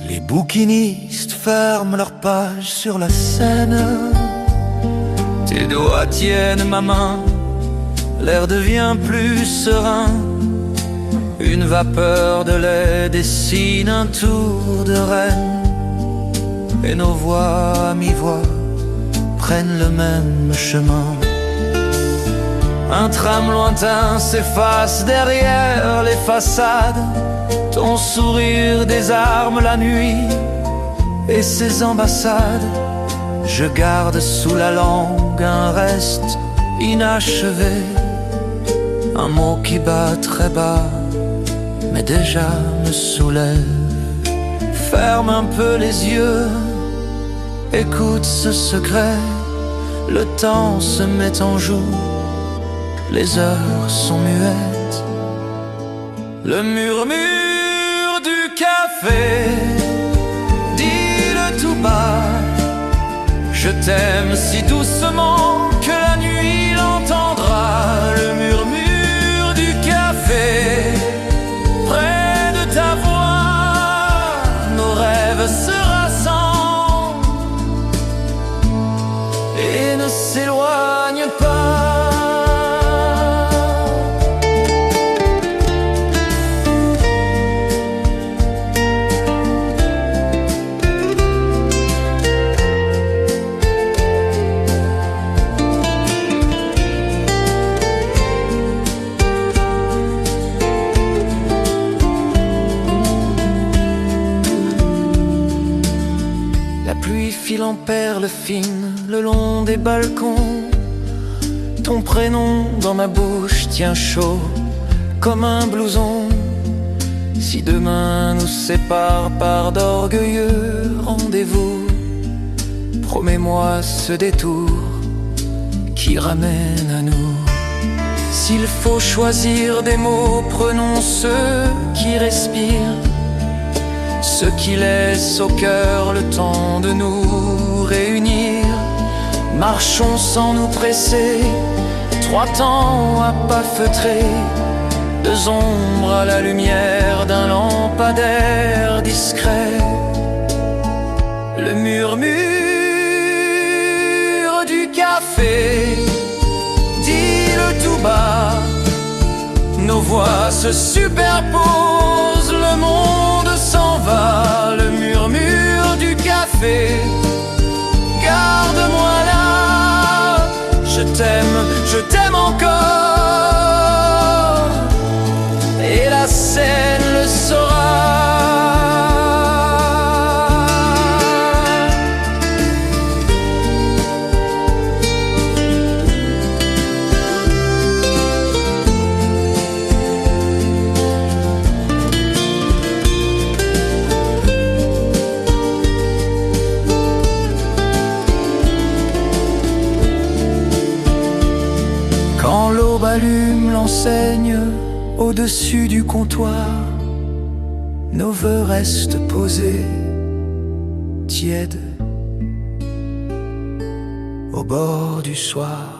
Les bouquinistes ferment leurs pages sur la scène. Tes doigts tiennent ma main, l'air devient plus serein. Une vapeur de lait dessine un tour de reine, et nos voix à mi-voix prennent le même chemin. Un tram lointain s'efface derrière les façades. Ton sourire désarme la nuit et ses ambassades. Je garde sous la langue un reste inachevé, un mot qui bat très bas mais déjà me soulève. Ferme un peu les yeux, écoute ce secret. Le temps se met en joue, les heures sont muettes. Le murmure du café, dis-le tout bas. Je t'aime si doucement que la nuit l'entendra. Le murmure du café, près de ta voix, nos rêves se rassemblent et ne s'éloignent pas. File en perles fines le long des balcons. Ton prénom dans ma bouche tient chaud comme un blouson. Si demain nous sépare par d'orgueilleux rendez-vous, promets-moi ce détour qui ramène à nous. S'il faut choisir des mots, prenons ceux qui respirent, ceux qui laissent au cœur le temps de nous réunir. Marchons sans nous presser, trois temps à pas feutrer, deux ombres à la lumière d'un lampadaire discret. Le murmure du café, dis-le tout bas. Nos voix se superposent, le monde s'en va. Le murmure du café, garde-moi là. Je t'aime encore, et la scène le saura. Quand l'aube allume l'enseigne au-dessus du comptoir, nos vœux restent posés, tièdes, au bord du soir.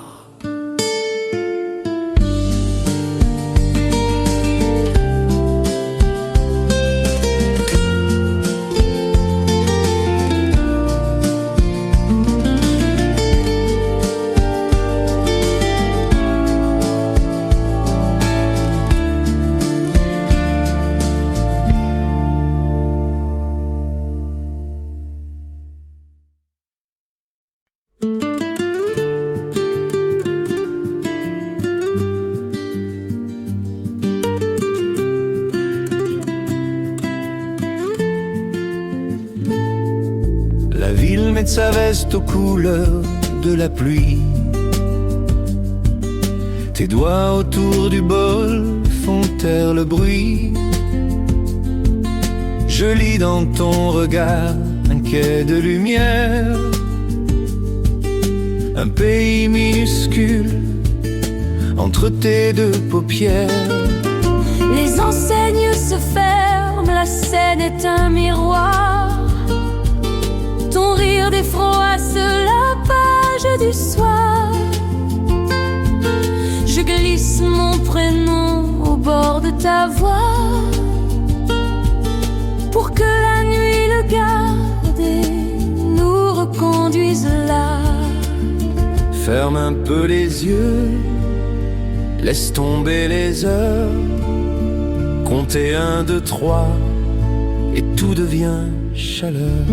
La ville met sa veste aux couleurs de la pluie. Tes doigts autour du bol font taire le bruit. Je lis dans ton regard un quai de lumière, un pays minuscule entre tes deux paupières. Les enseignes se ferment, la scène est un miroir. Ton rire défroisse la page du soir. Je glisse mon prénom au bord de ta voix, pour que la nuit le garde et nous reconduise là. Ferme un peu les yeux, laisse tomber les heures. Comptez 1, 2, 3 et tout devient chaleur.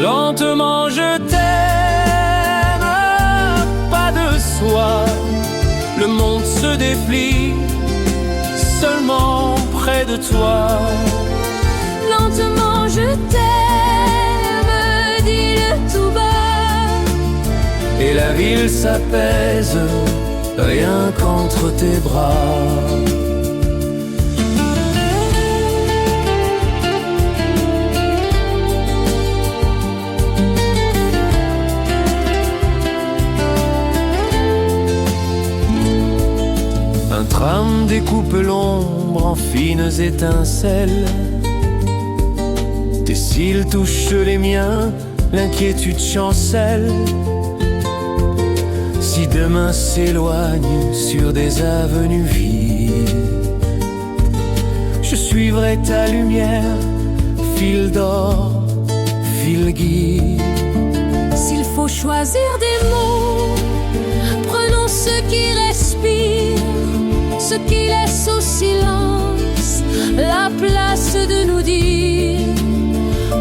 Lentement je t'aime, pas de soi. Le monde se déplie seulement près de toi. Lentement je t'aime, dis-le tout bas. Et la ville s'apaise, rien qu'entre tes bras. Un tram découpe l'ombre en fines étincelles. Tes cils touchent les miens, l'inquiétude chancelle. Si demain s'éloigne sur des avenues vides, je suivrai ta lumière, fil d'or, fil guide. S'il faut choisir des mots, prenons ceux qui respirent, ceux qui laissent au silence la place de nous dire.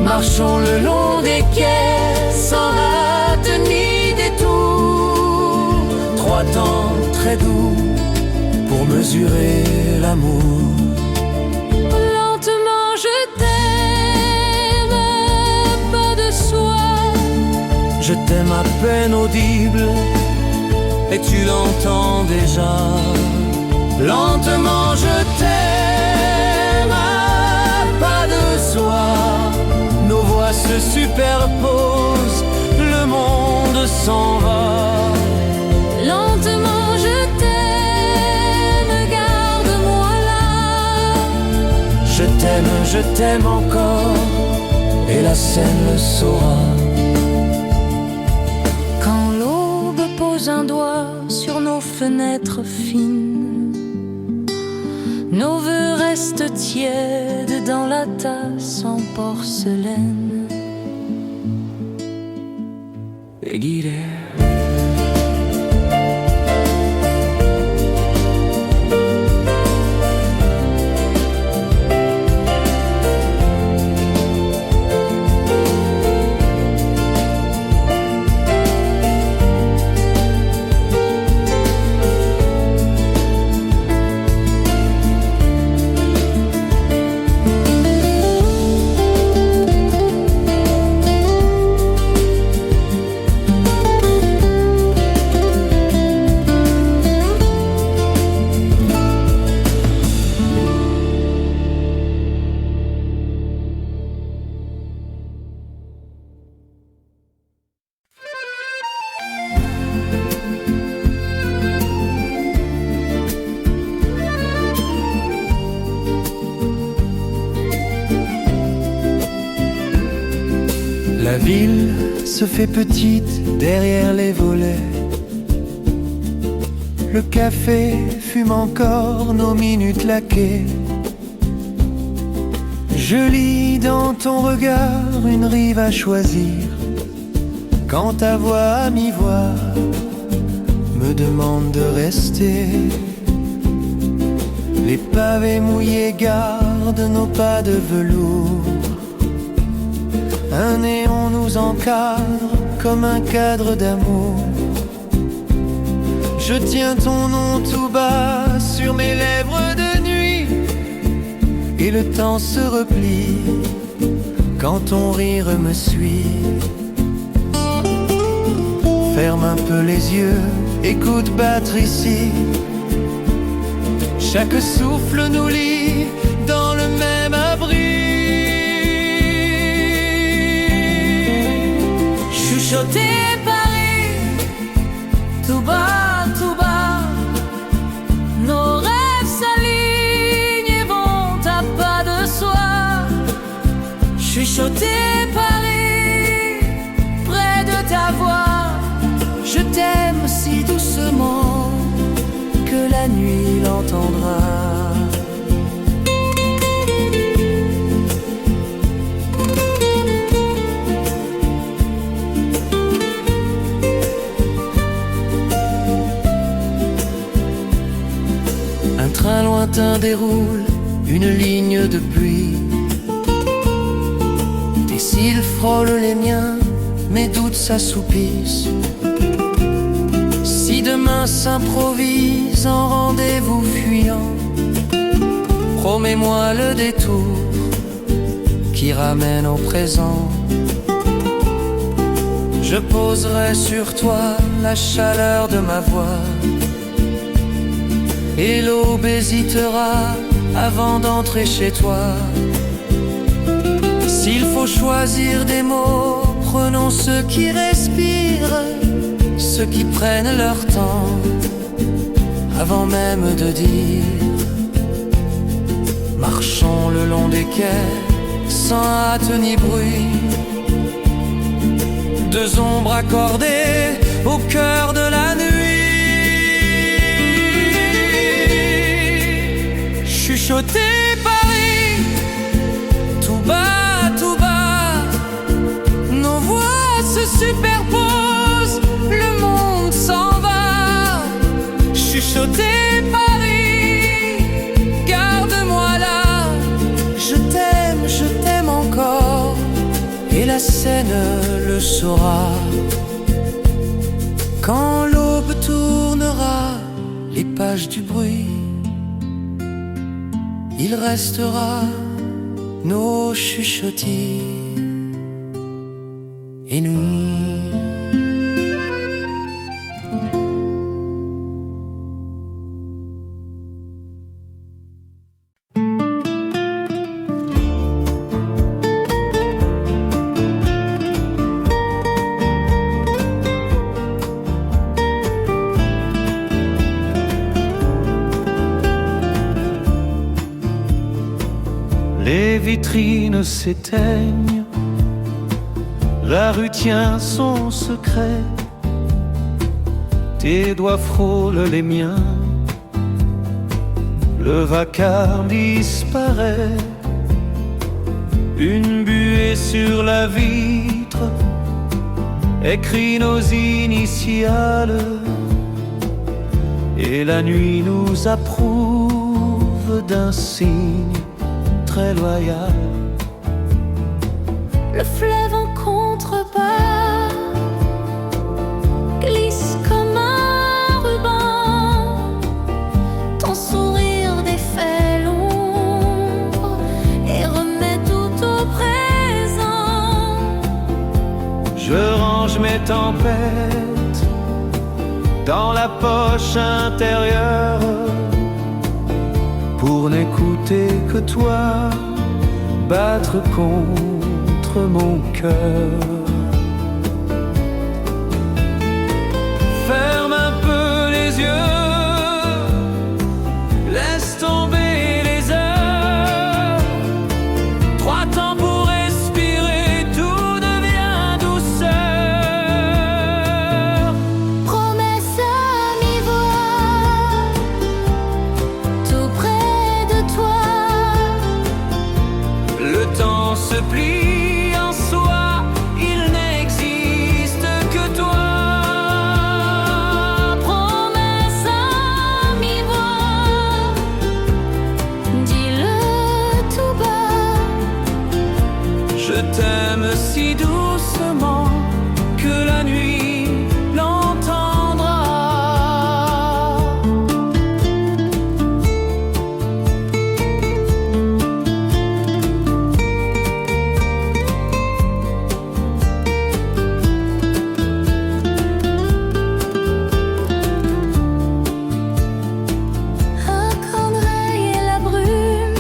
Marchons le long des quais sans hâte ni détour. 3 temps très doux pour mesurer l'amour. Lentement je t'aime, pas de soi. Je t'aime à peine audible et tu l'entends déjà. Lentement je t'aime, pas de soi. Nos voix se superposent, le monde s'en va. Lentement je t'aime, garde-moi là. Je t'aime encore, et la scène le saura. Quand l'aube pose un doigt sur nos fenêtres fines, nos vœux restent tièdes dans la tasse en porcelaine. Et guidé. La ville se fait petite derrière les volets. Le café fume encore nos minutes laquées. Je lis dans ton regard une rive à choisir, quand ta voix à mi-voix me demande de rester. Les pavés mouillés gardent nos pas de velours. Un néon nous encadre comme un cadre d'amour. Je tiens ton nom tout bas sur mes lèvres de nuit, et le temps se replie quand ton rire me suit. Ferme un peu les yeux, écoute battre ici. Chaque souffle nous lie dans le même abri. Chuchoter Paris, tout bas, la nuit l'entendra. Un train lointain déroule une ligne de pluie. Tes cils frôlent les miens, mes doutes s'assoupissent. Si demain s'improvise en rendez-vous fuyant, promets-moi le détour qui ramène au présent. Je poserai sur toi la chaleur de ma voix, et l'aube hésitera avant d'entrer chez toi. S'il faut choisir des mots, prenons ceux qui respirent, ceux qui prennent leur temps avant même de dire. Marchons le long des quais sans hâte ni bruit, deux ombres accordées au cœur de la nuit. Chuchoter Paris, tout bas, nos voix se superposent, le monde s'en va. Chuchoter Paris, garde-moi là. Je t'aime encore, et la Seine le saura. Quand l'aube tournera les pages du bruit, il restera nos chuchotis et nuit. Les vitrines s'éteignent, la rue tient son secret. Tes doigts frôlent les miens, le vacarme disparaît. Une buée sur la vitre écrit nos initiales, et la nuit nous approuve d'un signe très loyal. Le fleuve en contrebas glisse comme un ruban, ton sourire défait l'ombre et remet tout au présent. Je range mes tempêtes dans la poche intérieure, pour n'écouter que toi battre contre mon cœur. Ferme un peu les yeux, laisse tomber les heures. 3 temps pour respirer, tout devient douceur. Promesse à mi-voix, tout près de toi. Le temps se plie en soi, il n'existe que toi. Promesse à mi-voix, dis-le tout bas. Je t'aime si doucement que la nuit l'entendra. Un corneille et la brume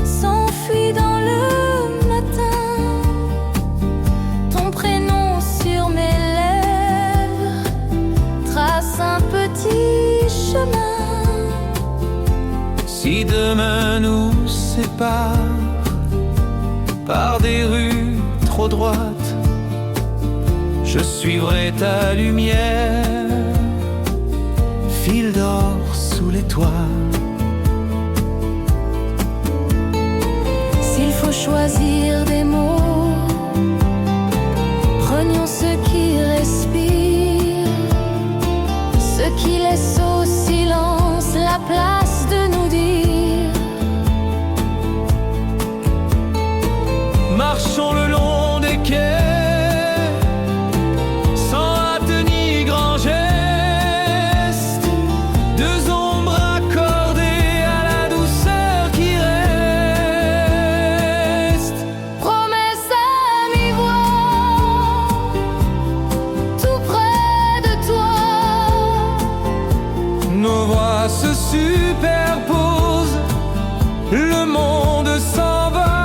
s'enfuient dans le matin. Ton prénom sur mes lèvres trace un petit chemin. Si demain nous sépare par des rues trop droites, je suivrai ta lumière, fil d'or choisir des mots. Prenions ce qui respire, ce qui laisse au silence la place de nous dire. Marchons le long des quais, sans hâte ni grand geste, deux ombres accordées à la douceur qui reste. Promesse à mi-voix, tout près de toi. Nos voix se superposent, le monde s'en va.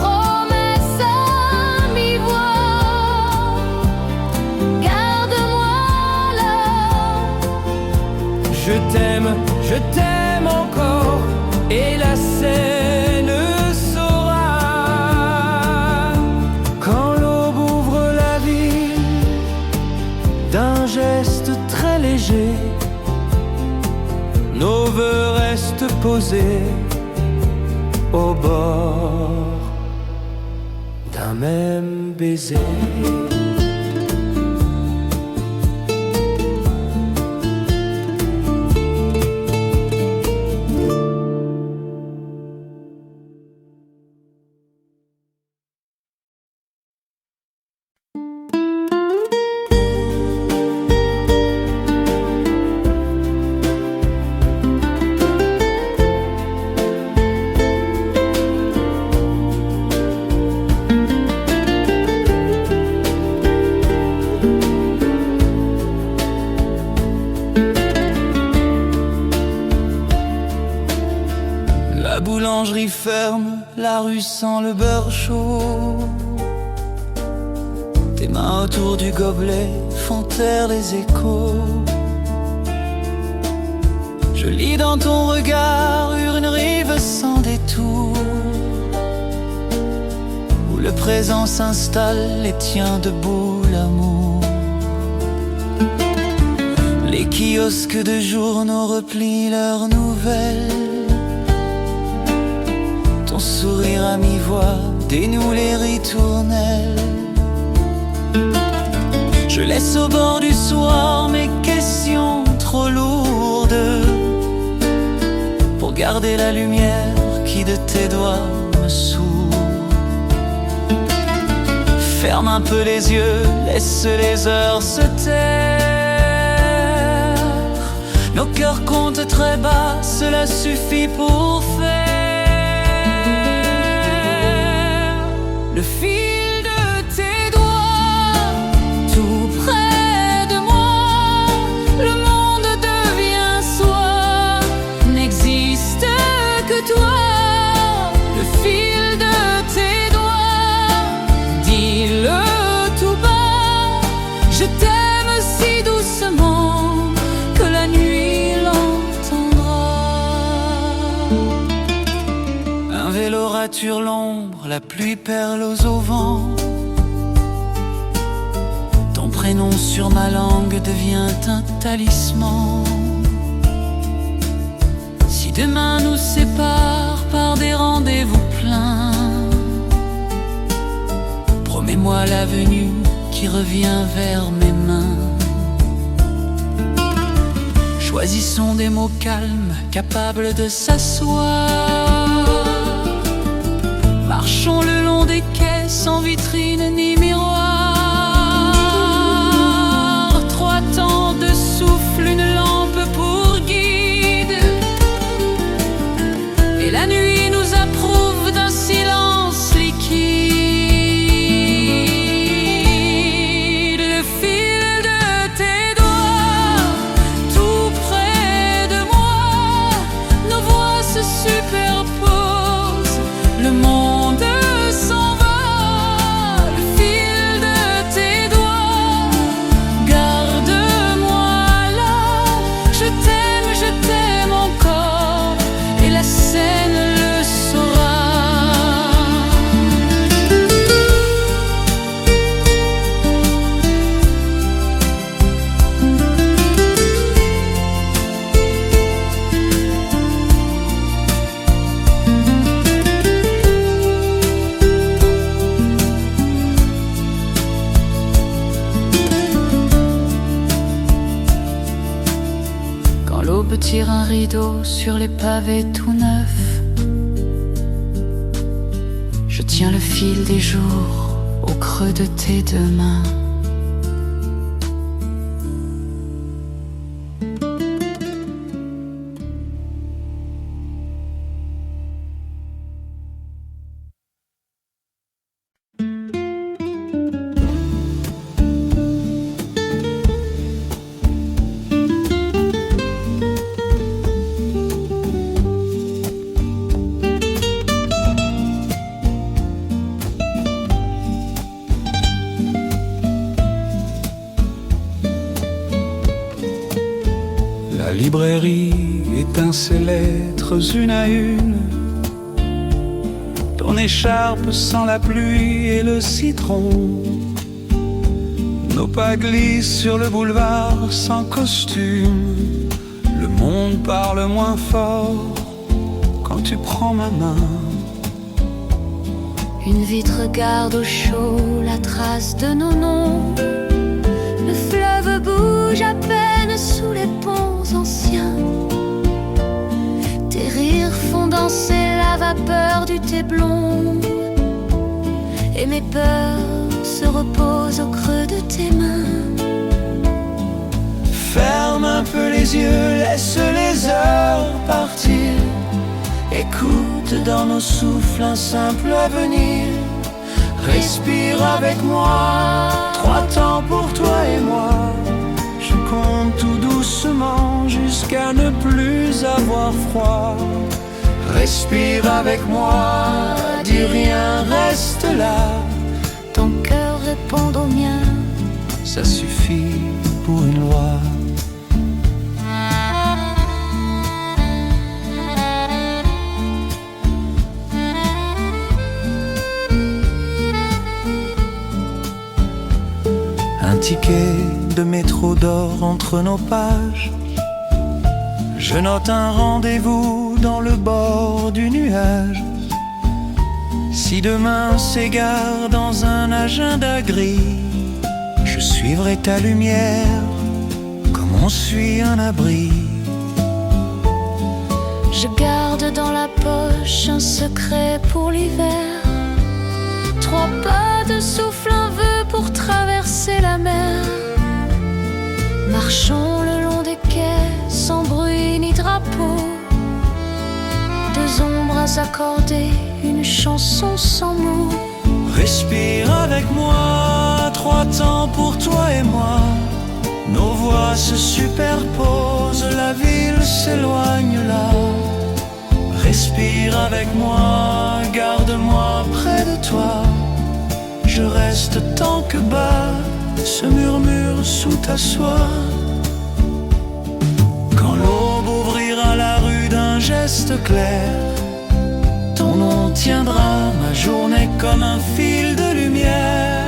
Promesse à mi-voix, garde-moi là. Je t'aime encore, et la scène saura. Quand l'aube ouvre la ville d'un geste très léger, nos vœux restent posés au bord d'un même baiser. La boulangerie ferme, la rue sent le beurre chaud. Tes mains autour du gobelet font taire les échos. Je lis dans ton regard une rive sans détour, où le présent s'installe et tient debout l'amour. Les kiosques de journaux replient leurs nouvelles. Ton sourire à mi-voix dénoue les ritournelles. Je laisse au bord du soir mes questions trop lourdes, pour garder la lumière qui de tes doigts me sourd. Ferme un peu les yeux, laisse les heures se taire. Nos cœurs comptent très bas, cela suffit pour faire le fil de tes doigts, tout près de moi. Le monde devient soi, n'existe que toi. Le fil de tes doigts, dis-le tout bas. Je t'aime si doucement que la nuit l'entendra. Un vélo rature l'ombre, la pluie perle aux auvents. Ton prénom sur ma langue devient un talisman. Si demain nous sépare par des rendez-vous pleins, promets-moi la venue qui revient vers mes mains. Choisissons des mots calmes, capables de s'asseoir. Marchons le long des quais sans vitrine ni miroir. 3 temps de souffle, une lampe pour guide, et la nuit nous approuve d'un silence liquide. Le fil de tes doigts, tout près de moi. Nos voix se superposent, le monde s'en va. Le fil l'aube tire un rideau sur les pavés tout neufs. Je tiens le fil des jours au creux de tes deux mains. La librairie éteint ses lettres une à une. Ton écharpe sent la pluie et le citron. Nos pas glissent sur le boulevard sans costume. Le monde parle moins fort quand tu prends ma main. Une vitre garde au chaud la trace de nos noms. Le fleuve bouge à peine sous les ponts anciens. Tes rires font danser la vapeur du thé blond. Et mes peurs se reposent au creux de tes mains. Ferme un peu les yeux, laisse les heures partir. Écoute dans nos souffles un simple avenir. Respire avec moi, 3 temps pour toi et moi. Je compte tout doucement jusqu'à ne plus avoir froid. Respire avec moi, dis rien, reste là. Ton cœur répond au mien. Ça suffit pour une loi. Un ticket de métro d'or entre nos pages. Je note un rendez-vous dans le bord du nuage. Si demain s'égare dans un agenda gris, je suivrai ta lumière comme on suit un abri. Je garde dans la poche un secret pour l'hiver. 3 pas de souffle, un vœu pour traverser la mer. Marchons le long des quais sans bruit ni drapeau. 2 ombres à s'accorder, une chanson sans mots. Respire avec moi, 3 temps pour toi et moi. Nos voix se superposent, la ville s'éloigne là. Respire avec moi, garde-moi près de toi. Je reste tant que bat ce murmure sous ta soie. Quand l'aube ouvrira la rue d'un geste clair, ton nom tiendra ma journée comme un fil de lumière.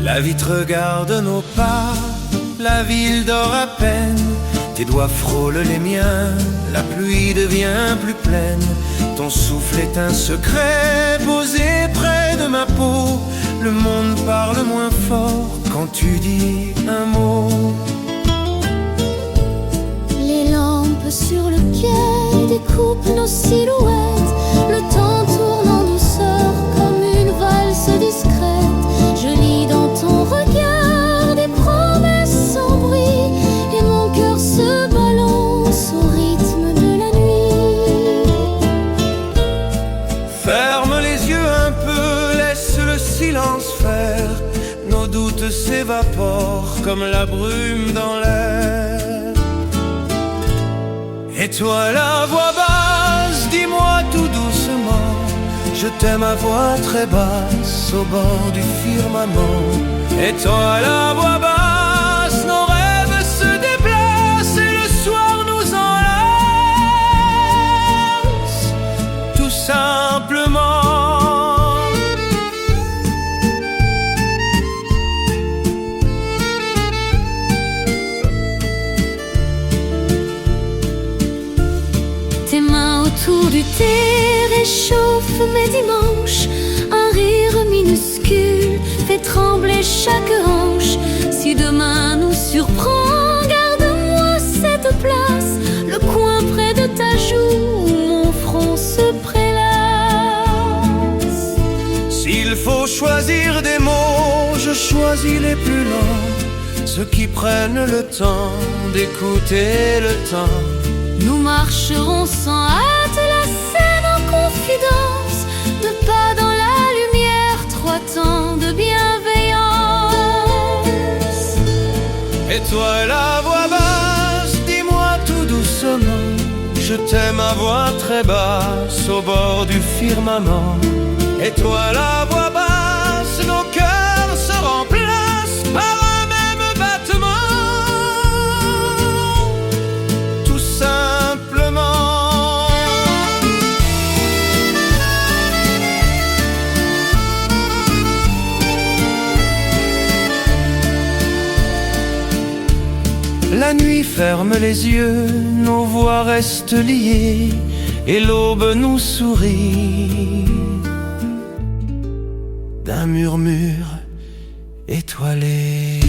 La vitre garde nos pas, la ville dort à peine. Tes doigts frôlent les miens, la pluie devient plus pleine. Ton souffle est un secret posé près de ma peau. Le monde parle moins fort quand tu dis un mot. Les lampes sur le quai découpent nos silhouettes. Le temps tourne en douceur comme une valse discrète. Je lis dans ton regard des promesses sans bruit, et mon cœur se balance au rythme de la nuit. comme la brume dans l'air. Et toi la voix basse, dis-moi tout doucement, je t'aime à voix très basse au bord du firmament. Et toi la voix basse, nos rêves se déplacent et le soir nous enlace, tout simplement. Tes mains autour du thé réchauffent mes dimanches. Un rire minuscule fait trembler chaque hanche. Si demain nous surprend, garde-moi cette place, le coin près de ta joue où mon front se prélasse. S'il faut choisir des mots, je choisis les plus lents, ceux qui prennent le temps d'écouter le temps. Nous marcherons sans hâte la scène en confidence, de pas dans la lumière, 3 temps de bienveillance. Et toi la voix basse, dis-moi tout doucement, je t'aime à voix très basse au bord du firmament. Et toi la voix basse, nos cœurs se remplacent par un même battement, tout simplement. La nuit ferme les yeux, nos voix restent liées et l'aube nous sourit d'un murmure étoilé.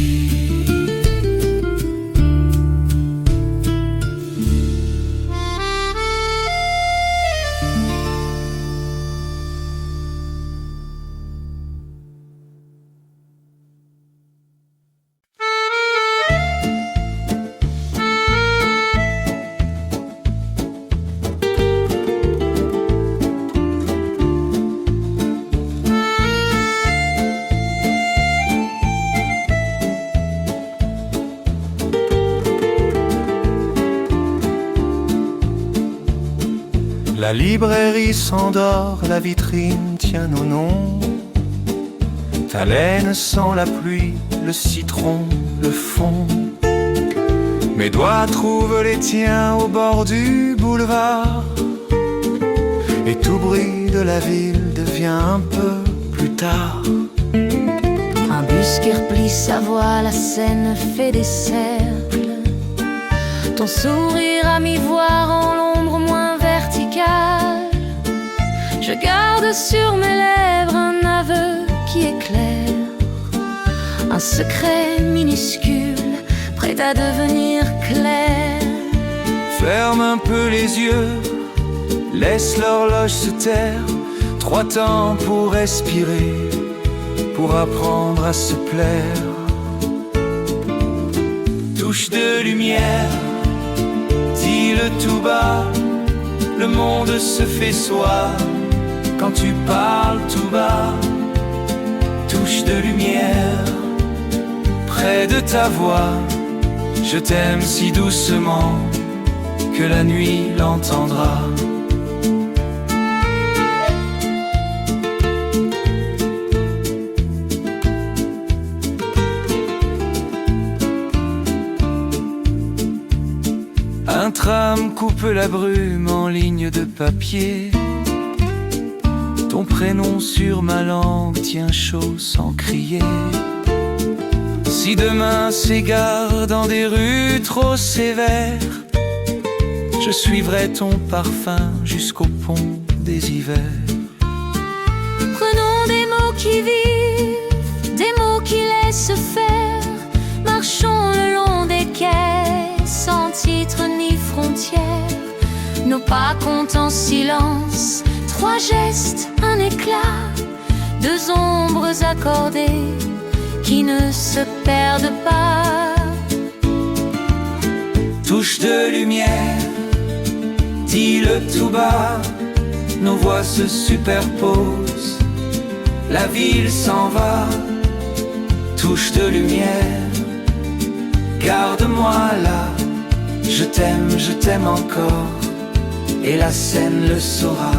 La librairie s'endort, la vitrine tient nos noms. Ta laine sent la pluie, le citron, le fond. Mes doigts trouvent les tiens au bord du boulevard, et tout bruit de la ville devient un peu plus tard. Un bus qui replie sa voie, la scène fait des cercles. Ton sourire à mi-voir en l'ombre moins verticale. Je garde sur mes lèvres un aveu qui éclaire, un secret minuscule prêt à devenir clair. Ferme un peu les yeux, laisse l'horloge se taire. 3 temps pour respirer, pour apprendre à se plaire. Touche de lumière, dis-le tout bas, le monde se fait soi quand tu parles tout bas. Touche de lumière, près de ta voix, je t'aime si doucement que la nuit l'entendra. Un tram coupe la brume en ligne de papier. Ton prénom sur ma langue tient chaud sans crier. Si demain s'égare dans des rues trop sévères, je suivrai ton parfum jusqu'au pont des hivers. Prenons des mots qui vivent, des mots qui laissent faire. Marchons le long des quais, sans titre ni frontières. Nos pas comptent en silence, 3 gestes, un éclat, 2 ombres accordées qui ne se perdent pas. Touche de lumière, dis-le tout bas, nos voix se superposent, la ville s'en va. Touche de lumière, Garde-moi là, je t'aime encore, et la scène le saura.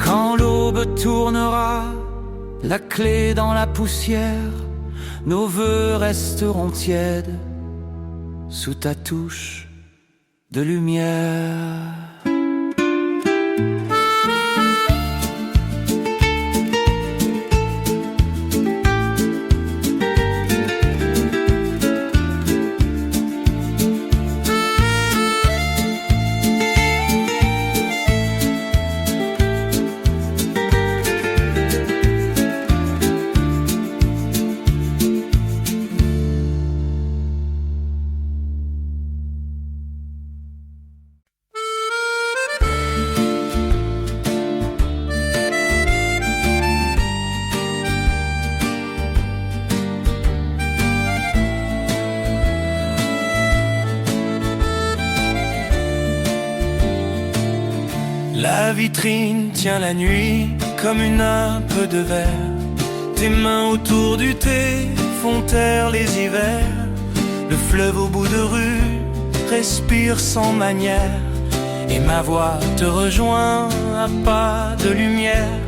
Quand l'aube tournera, la clé dans la poussière, nos vœux resteront tièdes sous ta touche de lumière. La vitrine tient la nuit comme une nappe de verre. Tes mains autour du thé font taire les hivers. Le fleuve au bout de rue respire sans manière, et ma voix te rejoint à pas de lumière.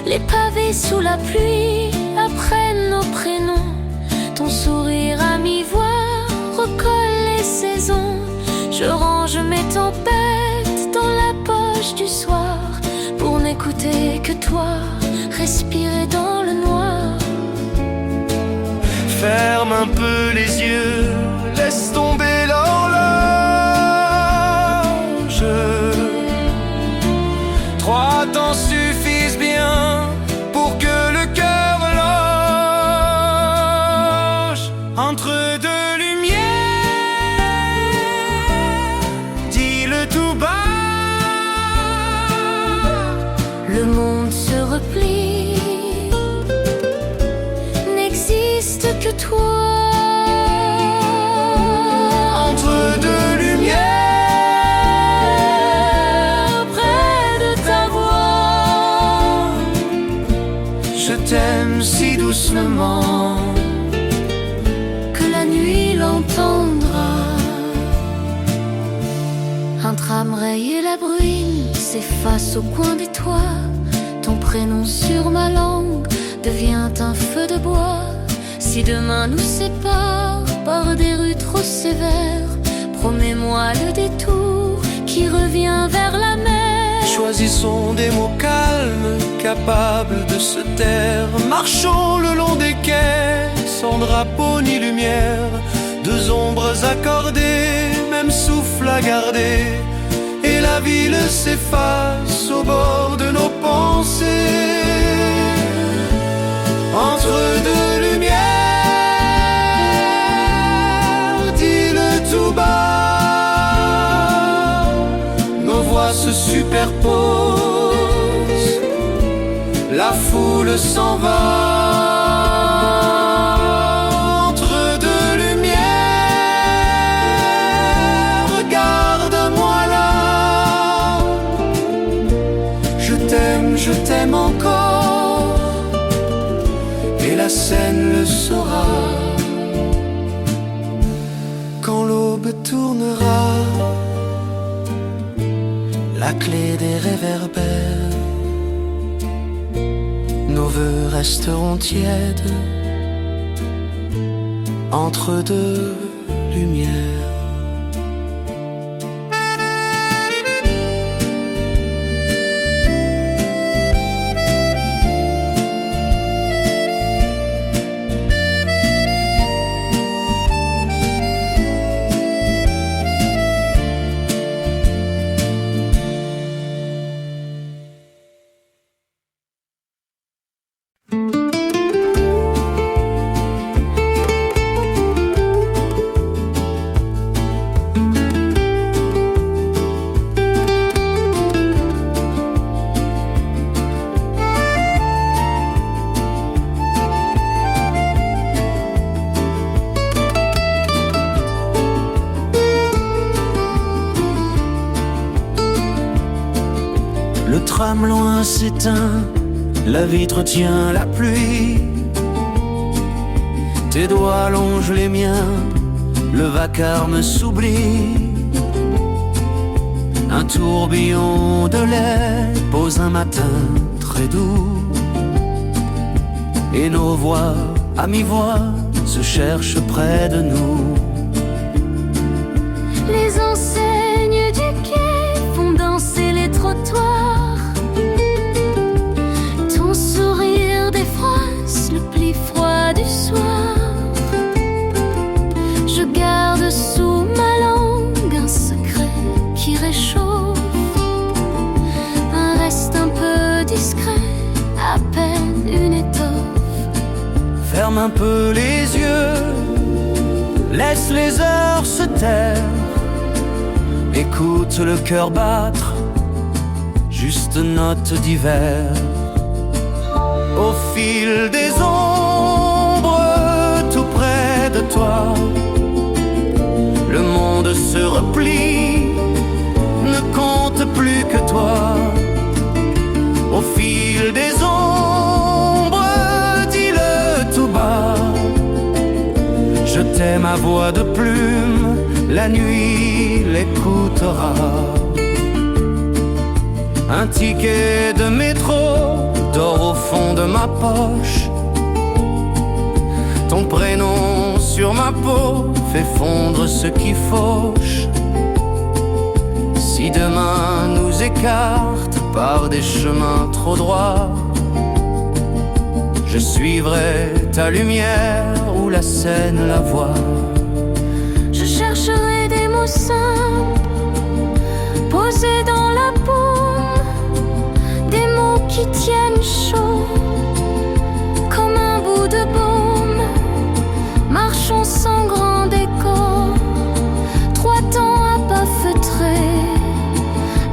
Les pavés sous la pluie apprennent nos prénoms. Ton sourire à mi-voix recolle les saisons. Je range mes tempêtes dans la poche du soir, pour n'écouter que toi, respirer dans le noir. Ferme un peu les yeux, laisse tomber l'horloge. 3 temps suffisent bien pour que le cœur loge. Entre deux lumières, dis-le tout bas. Le monde se replie, n'existe que toi. Entre deux lumières, Près de ta voix, je t'aime si doucement que la nuit l'entendra. Un tram raye et la bruine s'efface au coin des toits. Ton prénom sur ma langue devient un feu de bois. Si demain nous sépare par des rues trop sévères, promets-moi le détour qui revient vers la mer. choisissons des mots calmes, capables de se taire. Marchons le long des quais, sans drapeau ni lumière. 2 ombres accordées, même souffle à garder. Et la ville s'efface au bord de nos pensées. Entre 2 lumières, dis-le tout bas. Nos voix se superposent, la foule s'en va. Entre 2 lumières, regarde-moi là. Je t'aime encore, et la scène le saura. Quand l'aube tournera, la clé des réverbères, nos vœux resteront tièdes entre 2 lumières. tram loin s'éteint, la vitre tient la pluie. Tes doigts longent les miens, le vacarme s'oublie. Un tourbillon de lait pose un matin très doux. Et nos voix, à mi-voix, se cherchent près de nous. Les enseignes du quai font danser les trottoirs. Ton sourire défroisse le pli froid du soir. Je garde sous ma langue un secret qui réchauffe. Un reste un peu discret, à peine une étoffe. Ferme un peu les yeux, laisse les heures se taire. Écoute le cœur battre, juste note d'hiver. Au fil des ombres, tout près de toi, le monde se replie, ne compte plus que toi. Au fil des ombres, dis-le tout bas. Je t'aime à voix de plume, la nuit l'écoutera. Un ticket de métro dort au fond de ma poche. Ton prénom sur ma peau fait fondre ce qui fauche. Si demain nous écarte par des chemins trop droits, je suivrai ta lumière où la Seine la voit. Je chercherai des mots simples posés dans la paume, des mots qui tiennent chaud comme un bout de baume. Marchons sans grand décor, 3 temps à pas feutrer,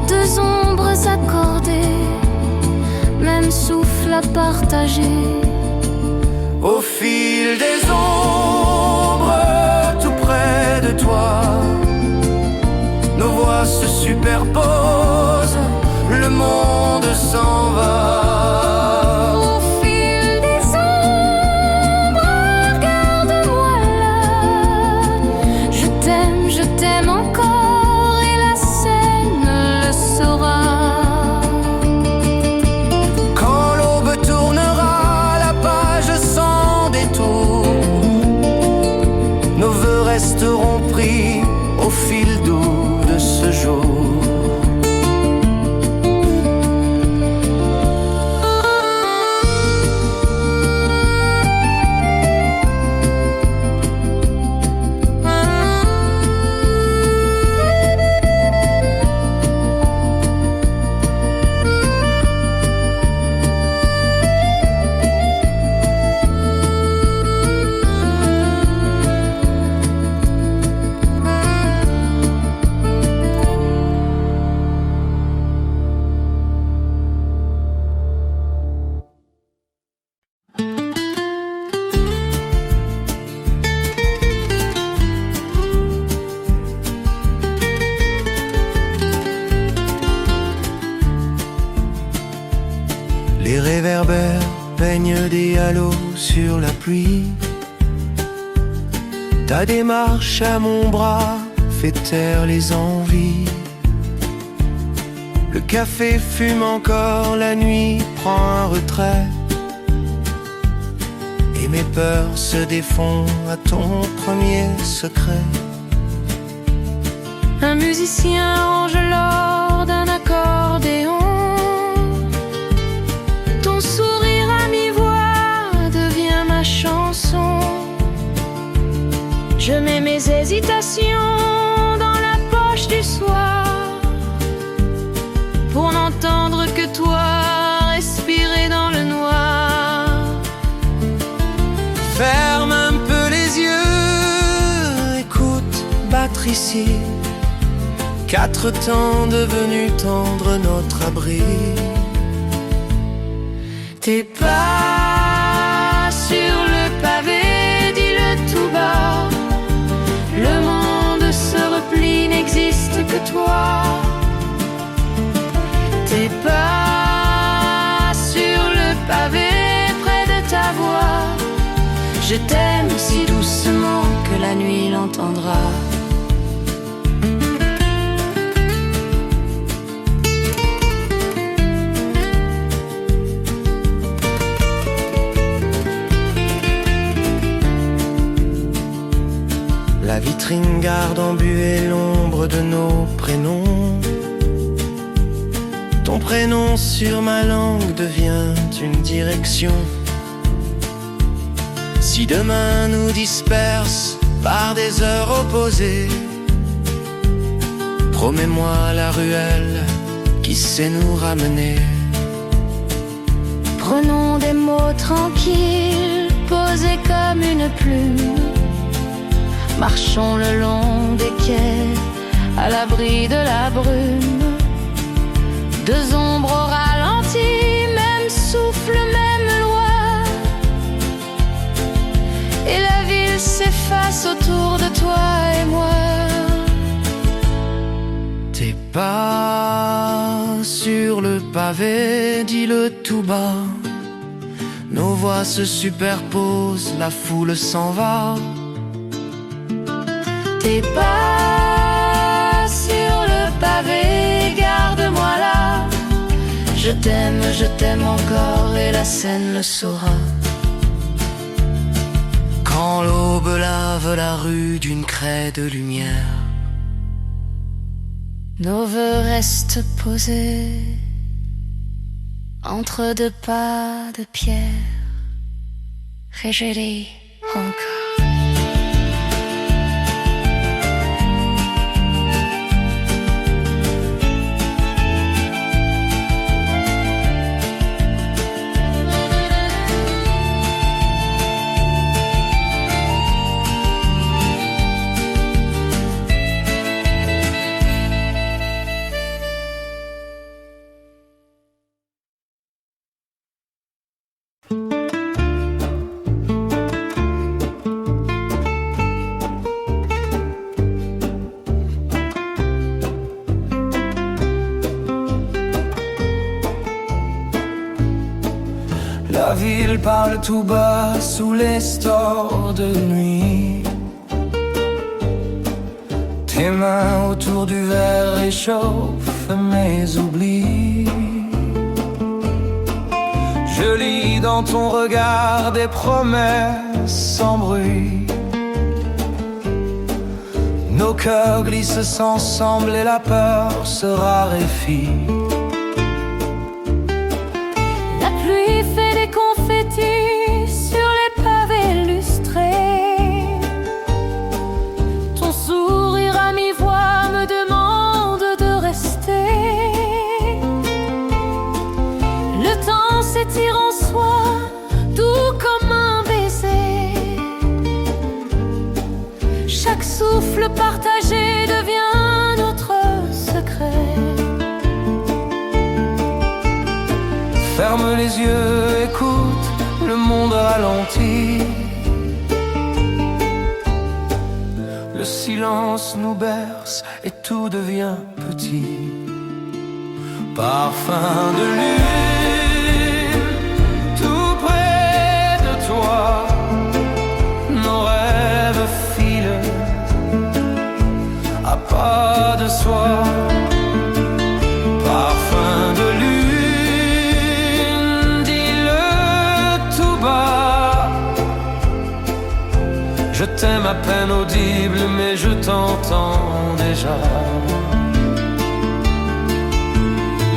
2 ombres accordées, même souffle à partager. Au fil des ombres, tout près de toi, nos voix se superposent, le monde s'en va. Au fil des ombres, regarde-moi là. Je t'aime encore et la Seine le saura. Quand l'aube tournera la page sans détour, nos vœux resteront pris au fil doux de ce jour. Les réverbères peignent des halos sur la pluie. Ta démarche à mon bras fait taire les envies. Le café fume encore, la nuit prend un retrait. Et mes peurs se défont à ton premier secret. Un musicien range l'or d'un accordéon. Ton sourire à mi-voix devient ma chanson. Je mets mes hésitations dans la poche du soir pour n'entendre que toi respirer dans le noir. Ferme un peu les yeux, écoute battre ici 4 temps devenus tendres notre abri. Tes pas sur le pavé, dis-le tout bas. Le monde se replie, n'existe que toi. Tes pas Je t'aime si doucement que la nuit l'entendra. La vitrine garde embuée l'ombre de nos prénoms. Ton prénom sur ma langue devient une direction. Si demain nous disperse par des heures opposées, promets-moi la ruelle qui sait nous ramener. Prenons des mots tranquilles, posés comme une plume. Marchons le long des quais, à l'abri de la brume. Deux ombres au ralenti, même souffle, même loi. Et la ville s'efface autour de toi et moi. Tes pas sur le pavé, dis-le tout bas. Nos voix se superposent, la foule s'en va. Tes pas sur le pavé, garde-moi là. Je t'aime encore et la scène le saura. Quand l'aube lave la rue d'une craie de lumière, nos vœux restent posés entre deux pas de pierre. Et je dis encore. La ville parle tout bas sous les stores de nuit. Tes mains autour du verre réchauffent mes oublis. Je lis dans ton regard des promesses sans bruit. Nos cœurs glissent ensemble et la peur se raréfie. Sur les pavés lustrés, ton sourire à mi-voix me demande de rester. Le temps s'étire en soi, doux comme un baiser. Chaque souffle partagé devient notre secret. Ferme les yeux, écoute, le monde ralentit. Le silence nous berce et tout devient petit. Parfum de lune, tout près de toi. Nos rêves filent à pas de soi. Parfum de lune, je t'aime à peine audible, mais je t'entends déjà.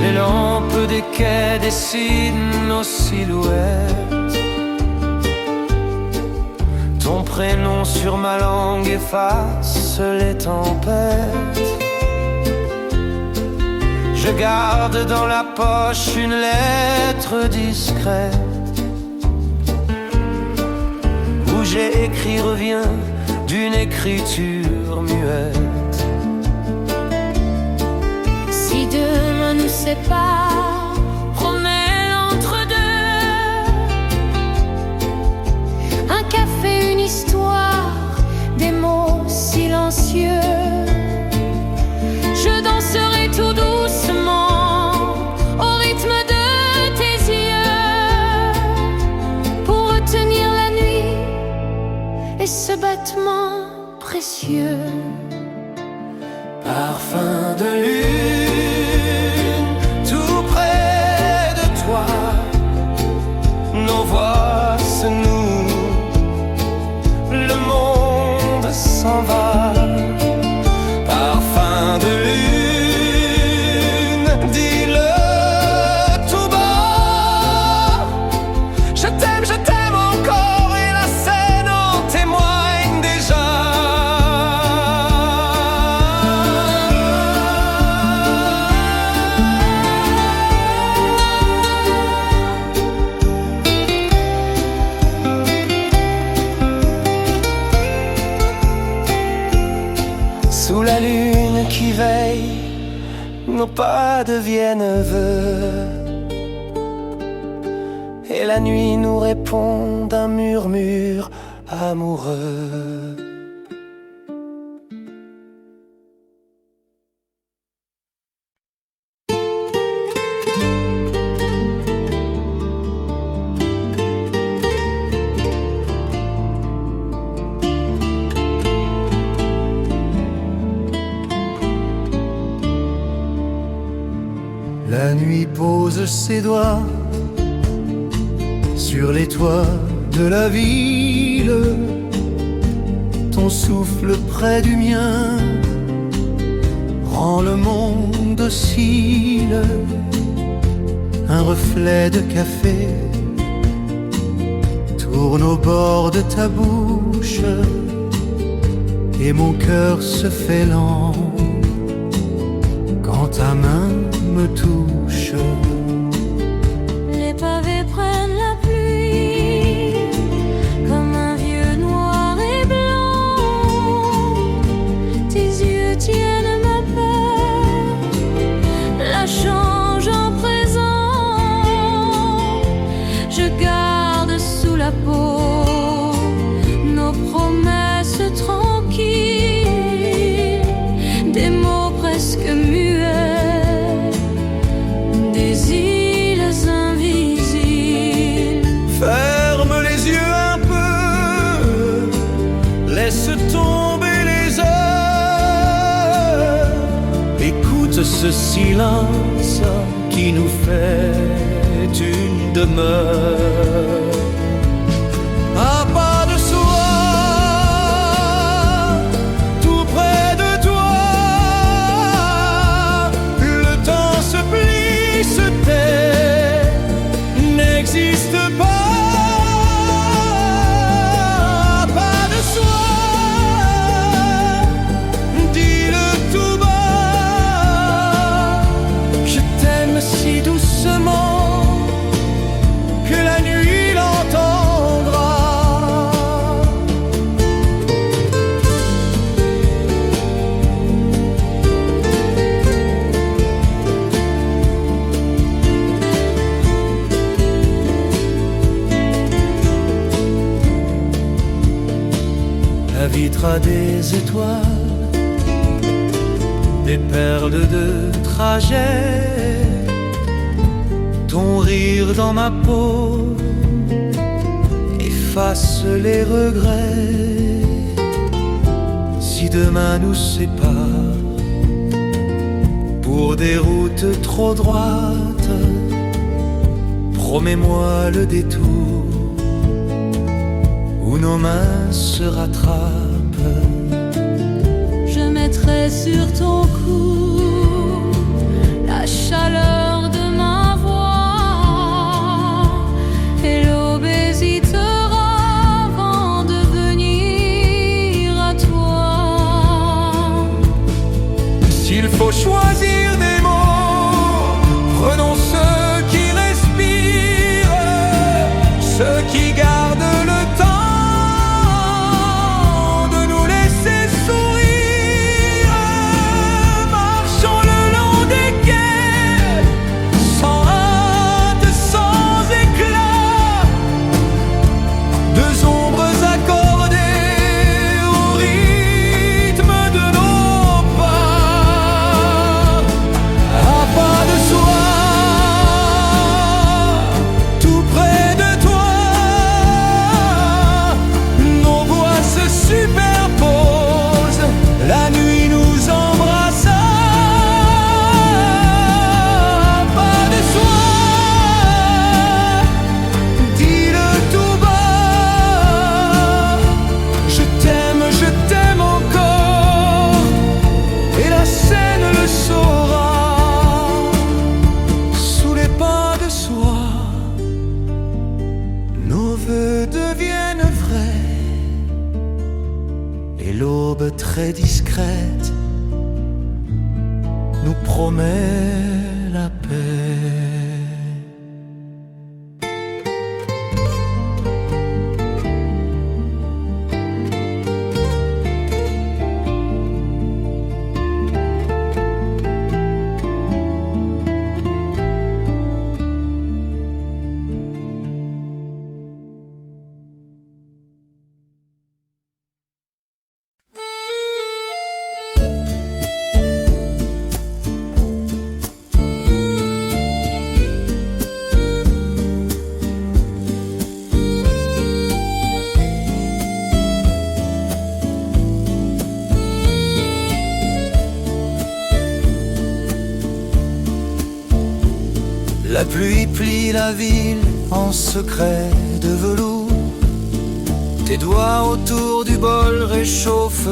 Les lampes des quais dessinent nos silhouettes. Ton prénom sur ma langue efface les tempêtes. Je garde dans la poche une lettre discrète. J'ai écrit revient d'une écriture muette. Si demain nous sépare, promets l'entre-deux. Un café, une histoire, des mots silencieux. Je danserai tout doucement au rythme de tes yeux pour retenir la nuit et ce battement précieux. Parfum de lune, tout près de toi, nos voix se nouent, le monde s'en va. Parfum de lune, dis-le tout bas, je t'aime encore et la scène en témoigne déjà. Sous la lune qui veille, nos pas deviennent vœux, et la nuit nous répond d'un murmure amoureux. La nuit pose ses doigts sur les toits de la ville, ton souffle près du mien rend le monde docile. Un reflet de café tourne au bord de ta bouche et mon cœur se fait lent quand ta main me touche. Les pavés prennent la pluie comme un vieux noir et blanc. Tes yeux tiennent ma peur, la change en présent. Je garde sous la peau nos promesses tranquilles, des mots presque muets, des îles invisibles. Ferme les yeux un peu, laisse tomber les heures, écoute ce silence qui nous fait une demeure. À pas de soi, tout près de toi, le temps se plie, se tait, n'existe pas. Pas de soi, dis-le tout bas, je t'aime si doucement que la nuit l'entendra. La vitre a des étoiles, des perles de trajet, ton rire dans ma peau efface les regrets. Si demain nous sépare pour des routes trop droites, promets-moi le détour où nos mains se rattrapent. Je mettrai sur ton cou la chaleur de ma voix et l'aube hésitera avant de venir à toi. S'il faut choisir des mots, prenons ceux qui respirent, ceux qui gardent le temps de nous laisser sourire. Marchons le long des quais de soi, nos vœux deviennent vrais, et l'aube très discrète nous promet la paix. La pluie plie la ville en secret de velours. Tes doigts autour du bol réchauffent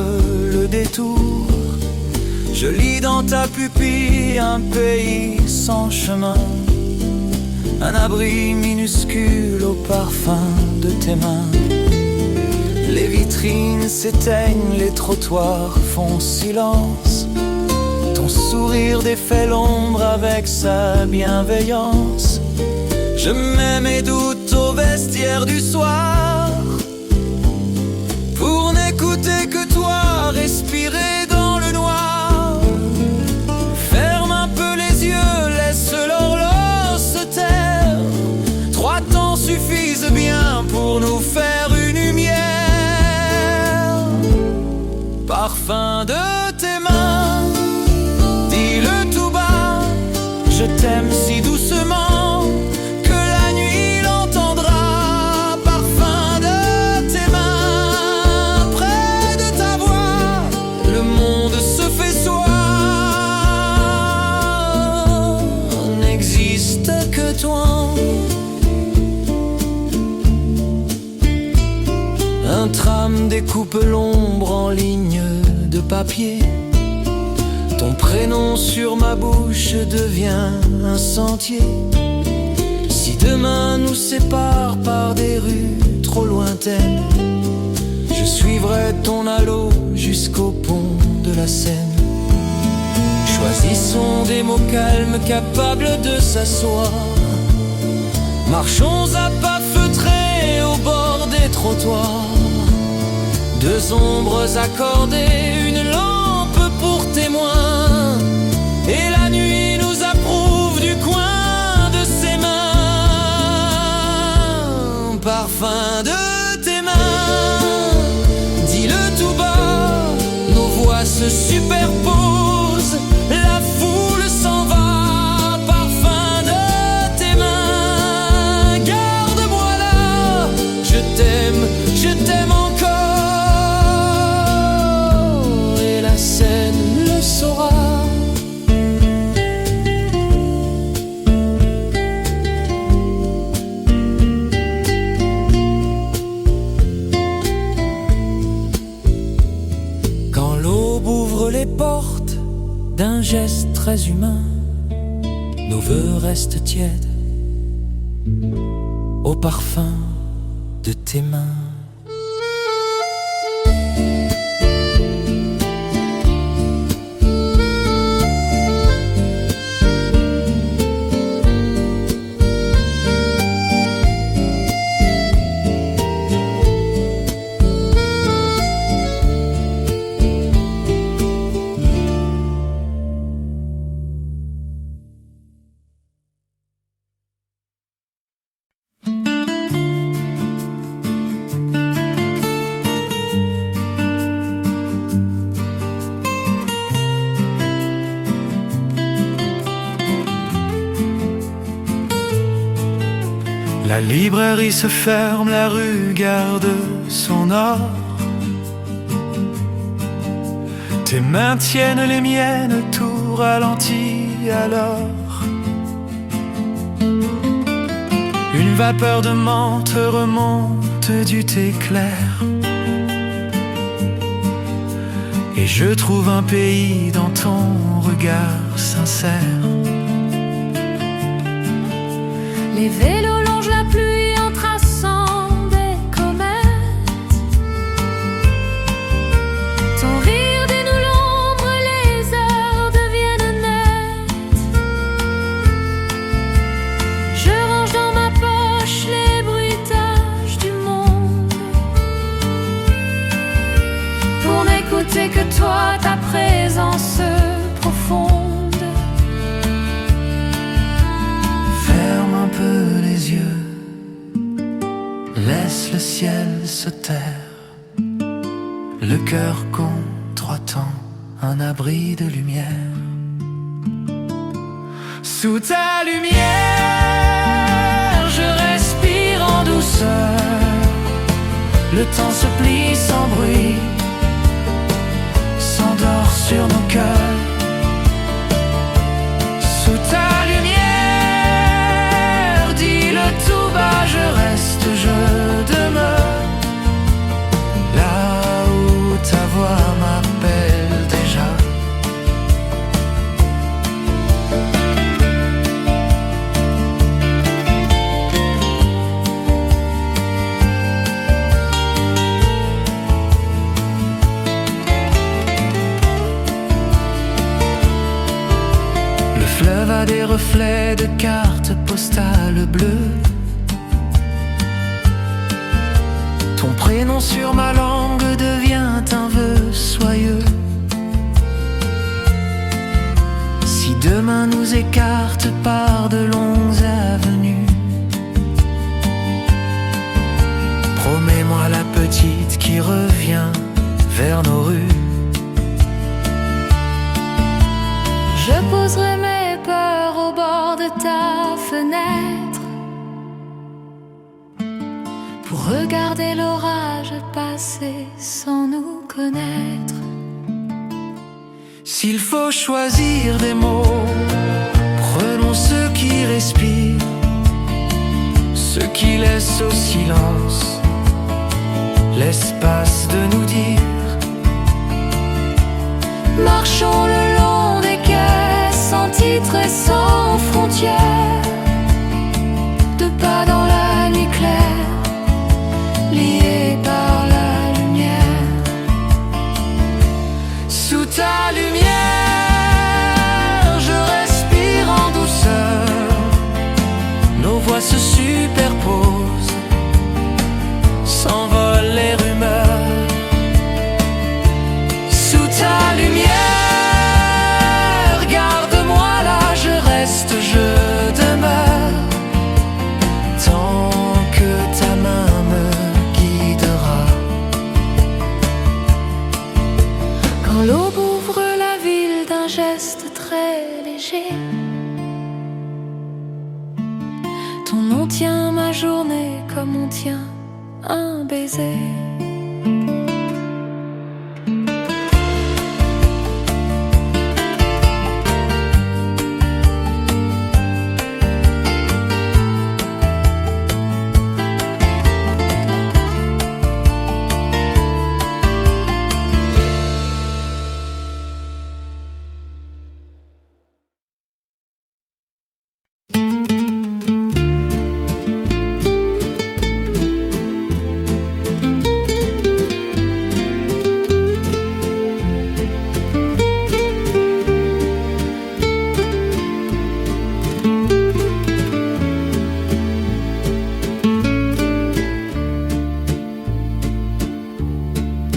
le détour. Je lis dans ta pupille un pays sans chemin, un abri minuscule au parfum de tes mains. Les vitrines s'éteignent, les trottoirs font silence. Ton sourire défait l'ombre avec sa bienveillance. Je mets mes doutes au vestiaire du soir, pour n'écouter que toi, respirer dans le noir. Ferme un peu les yeux, laisse l'horloge se taire. 3 temps suffisent bien pour nous faire une lumière. Parfum de tes mains, dis-le tout bas, je t'aime si doucement que la nuit l'entendra. Parfum de tes mains, près de ta voix, le monde se fait soi. N'existe que toi. Un tram découpe l'ombre en lignes de papier. Ton prénom sur ma bouche devient un sentier. Si demain nous sépare par des rues trop lointaines, je suivrai ton halo jusqu'au pont de la Seine. Choisissons des mots calmes capables de s'asseoir. Marchons à pas feutrés au bord des trottoirs. 2 ombres accordées, une lampe pour témoin, et la nuit nous approuve du coin de ses mains. Parfum de tes mains, dis-le tout bas, nos voix se superposent, la foule s'en va. Parfum de tes mains, garde-moi là, je t'aime encore. La scène le saura. Quand l'aube ouvre les portes d'un geste très humain, nos vœux restent tièdes au parfum de tes mains. La librairie se ferme, la rue garde son or. Tes mains tiennent les miennes, tout ralentit alors. Une vapeur de menthe remonte du thé clair, et je trouve un pays dans ton regard sincère. Les vélos longent la pluie en traçant des comètes. Ton rire dénoue l'ombre, les heures deviennent nettes. Je range dans ma poche les bruitages du monde pour n'écouter que toi, ta présence profonde. Ferme un peu les yeux, laisse le ciel se taire. Le cœur contre temps, un abri de lumière. Sous ta lumière, je respire en douceur. Le temps se plie sans bruit, s'endort sur nos cœurs. Sous ta lumière, dis-le tout bas, je reste, je demeure. Là où ta voix m'appelle déjà. Le fleuve a des reflets de cartes postales bleues. Ton prénom sur ma langue devient un vœu soyeux. Si demain nous écarte par de longues avenues, promets-moi la petite qui revient vers nos rues. Je poserai mes peurs au bord de ta fenêtre pour regarder l'orage passer sans nous connaître. S'il faut choisir des mots, prenons ceux qui respirent, ceux qui laissent au silence l'espace de nous dire. Marchons le long des quais, sans titre et sans frontières, de pas dans la nuit claire, liés par la lumière. Sous ta lumière, je respire en douceur. Nos voix se superposent, s'envolent les rumeurs. Sous ta lumière, garde-moi là, je reste, je demeure. Tant que ta main me guidera. Quand l'aube ouvre la ville d'un geste très léger, ton nom tient ma journée comme on tient un baiser.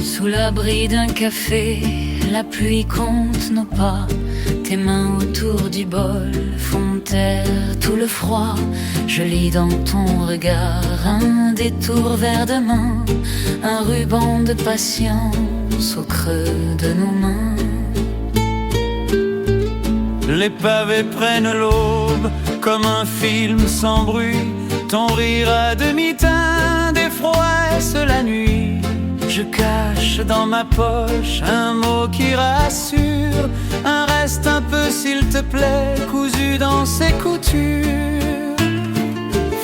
Sous l'abri d'un café, la pluie compte nos pas. Tes mains autour du bol font taire tout le froid. Je lis dans ton regard un détour vers demain, un ruban de patience au creux de nos mains. Les pavés prennent l'aube comme un film sans bruit. Ton rire à demi-teint défroisse la nuit. Je cache dans ma poche un mot qui rassure, un reste un peu s'il te plaît, cousu dans ses coutures.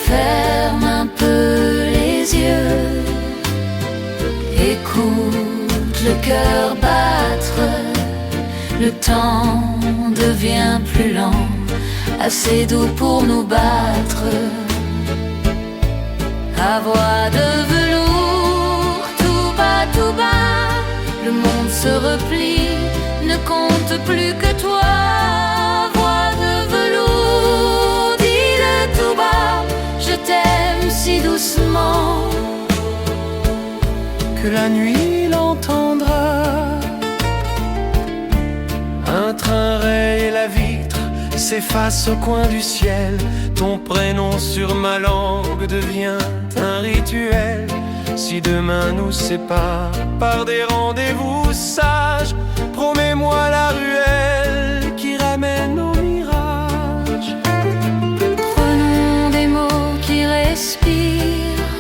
Ferme un peu les yeux, écoute le cœur battre. Le temps devient plus lent, assez doux pour nous battre. à voix de velours, tout bas, le monde se replie, ne compte plus que toi. Voix de velours, dis-le tout bas, je t'aime si doucement que la nuit l'entendra. Un train raye la vitre, s'efface au coin du ciel. Ton prénom sur ma langue devient un rituel. Si demain nous sépare par des rendez-vous sages, promets-moi la ruelle qui ramène nos mirages. Prenons des mots qui respirent,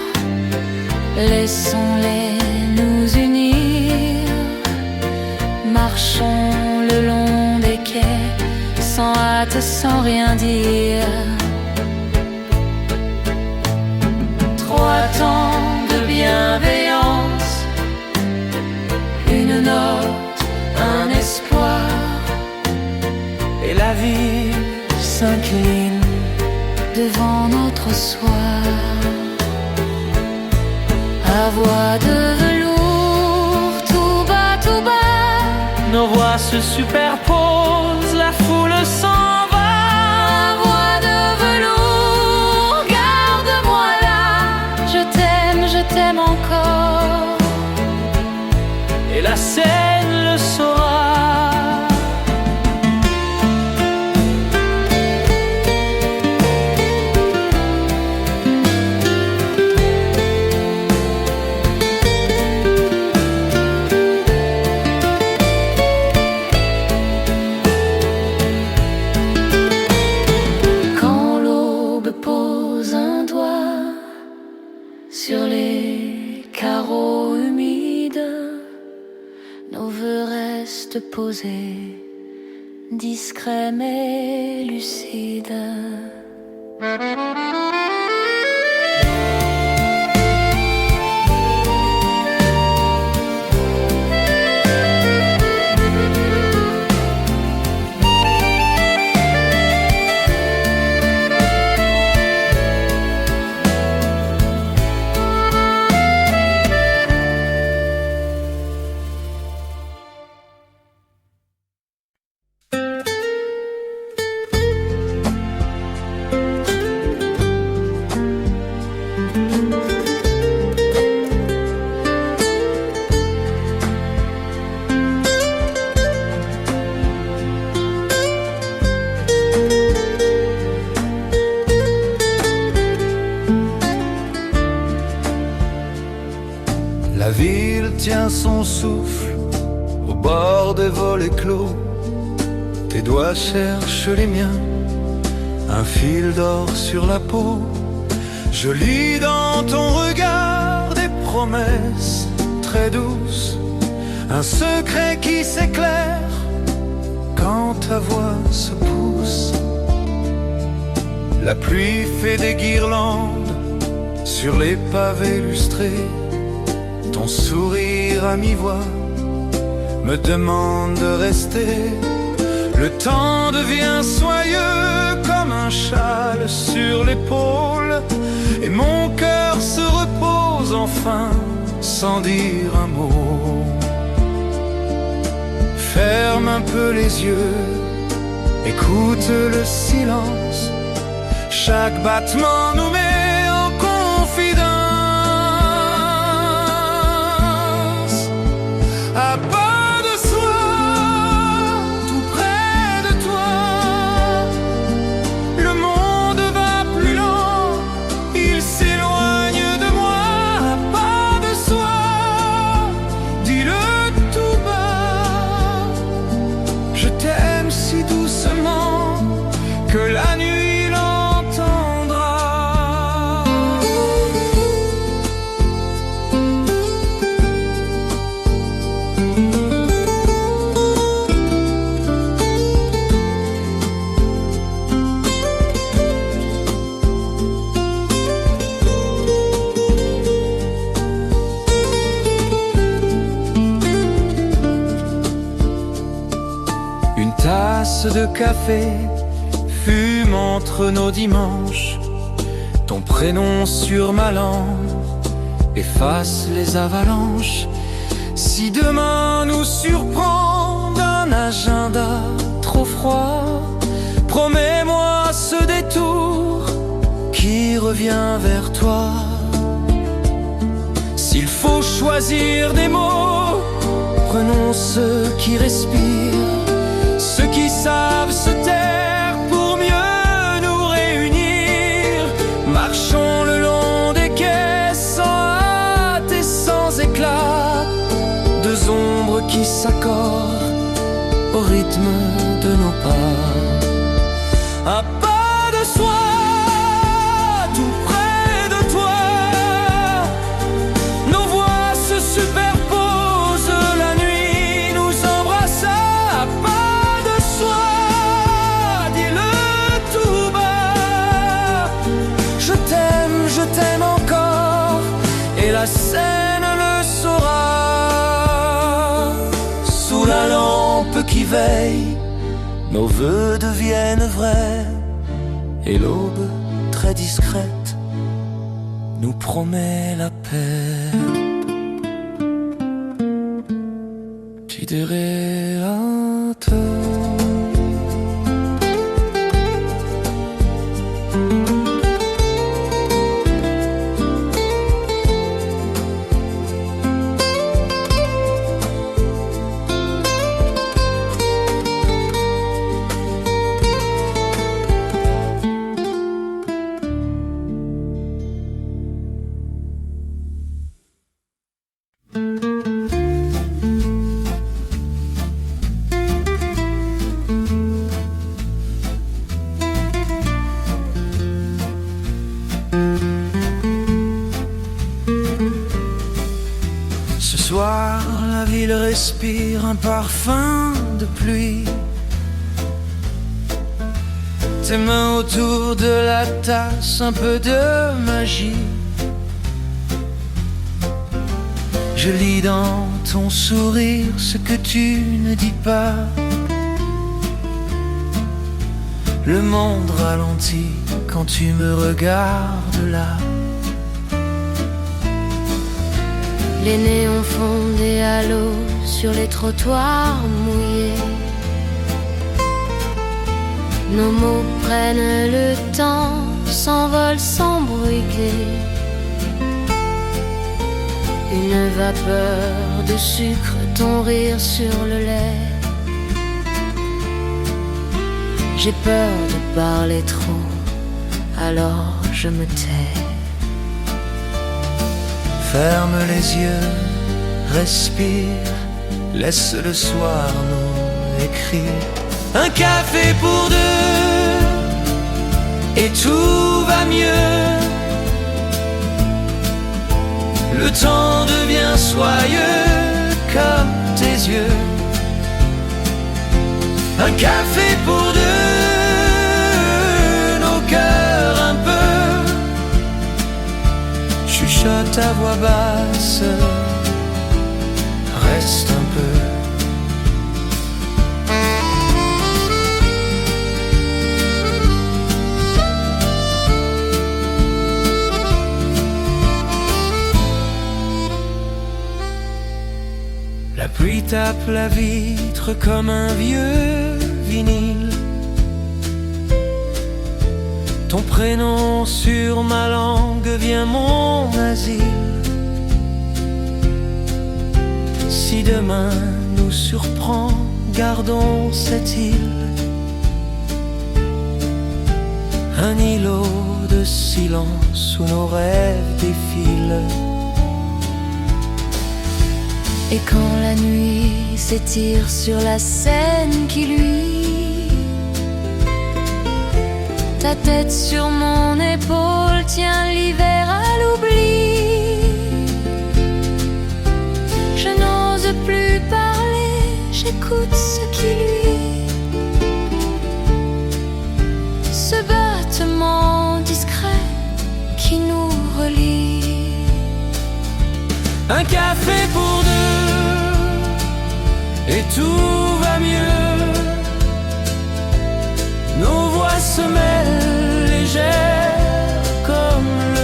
laissons-les nous unir. Marchons le long des quais, sans hâte, sans rien dire. 3 temps de bienveillance, une note, un espoir, Et la vie s'incline devant notre soir. À voix de velours, tout bas, nos voix se superposent, la foule s'en va. à voix de velours, garde-moi là, je t'aime encore. Et la scène le saura. Quand l'aube pose un doigt sur les carreaux humides, nos voeux restent posés, discrets mais lucides. La ville tient son souffle au bord des volets clos. Tes doigts cherchent les miens, un fil d'or sur la peau. Je lis dans ton regard des promesses très douces, un secret qui s'éclaire quand ta voix se pousse. La pluie fait des guirlandes sur les pavés lustrés. Ton sourire à mi-voix me demande de rester. Le temps devient soyeux comme un châle sur l'épaule, et mon cœur se repose enfin sans dire un mot. Ferme un peu les yeux, écoute le silence. Chaque battement nous met en confidence. À pas de soi, tout près de toi, le monde va plus lent, il s'éloigne de moi. À pas de soi, dis-le tout bas, je t'aime si doucement que la nuit l'entendra. Une tasse de café fume entre nos dimanches. Ton prénom sur ma langue efface les avalanches. Si demain nous surprend d'un agenda trop froid, promets-moi ce détour qui revient vers toi. S'il faut choisir des mots, prenons ceux qui respirent, ceux qui savent se taire pour mieux nous réunir. Marchons le long des quais sans hâte et sans éclat, deux ombres qui s'accordent au rythme de nos pas. À pas de soi, tout près de toi, nos voix se superposent, la nuit nous embrasse. À pas de soi, dis-le tout bas, je t'aime encore, et la scène le saura. Sous la lampe qui veille, nos vœux deviennent vrais, et l'aube, très discrète, nous promet la paix. Ci direato. Ce soir, la ville respire un parfum de pluie. Tes mains autour de la tasse, un peu de magie. Je lis dans ton sourire ce que tu ne dis pas. Le monde ralentit quand tu me regardes là. Les néons font des halos sur les trottoirs mouillés. Nos mots prennent le temps, s'envolent sans bruit gai. Une vapeur de sucre, ton rire sur le lait. J'ai peur de parler trop, alors je me tais. Ferme les yeux, respire, laisse le soir nous écrire. Un café pour deux, et tout va mieux. Le temps devient soyeux comme tes yeux. Un café pour deux, nos cœurs un peu chuchote à voix basse, reste un peu. La pluie tape la vitre comme un vieux vinyle. Ton prénom sur ma langue devient mon asile. Si demain nous surprend, gardons cette île. Un îlot de silence où nos rêves défilent. Et quand la nuit s'étire sur la scène qui luit, ta tête sur mon épaule tient l'hiver à l'oubli. Je n'ose plus parler, j'écoute ce qui lui. Ce battement discret qui nous relie. Un café pour deux, et tout va mieux. Nos voix se mêlent légères comme le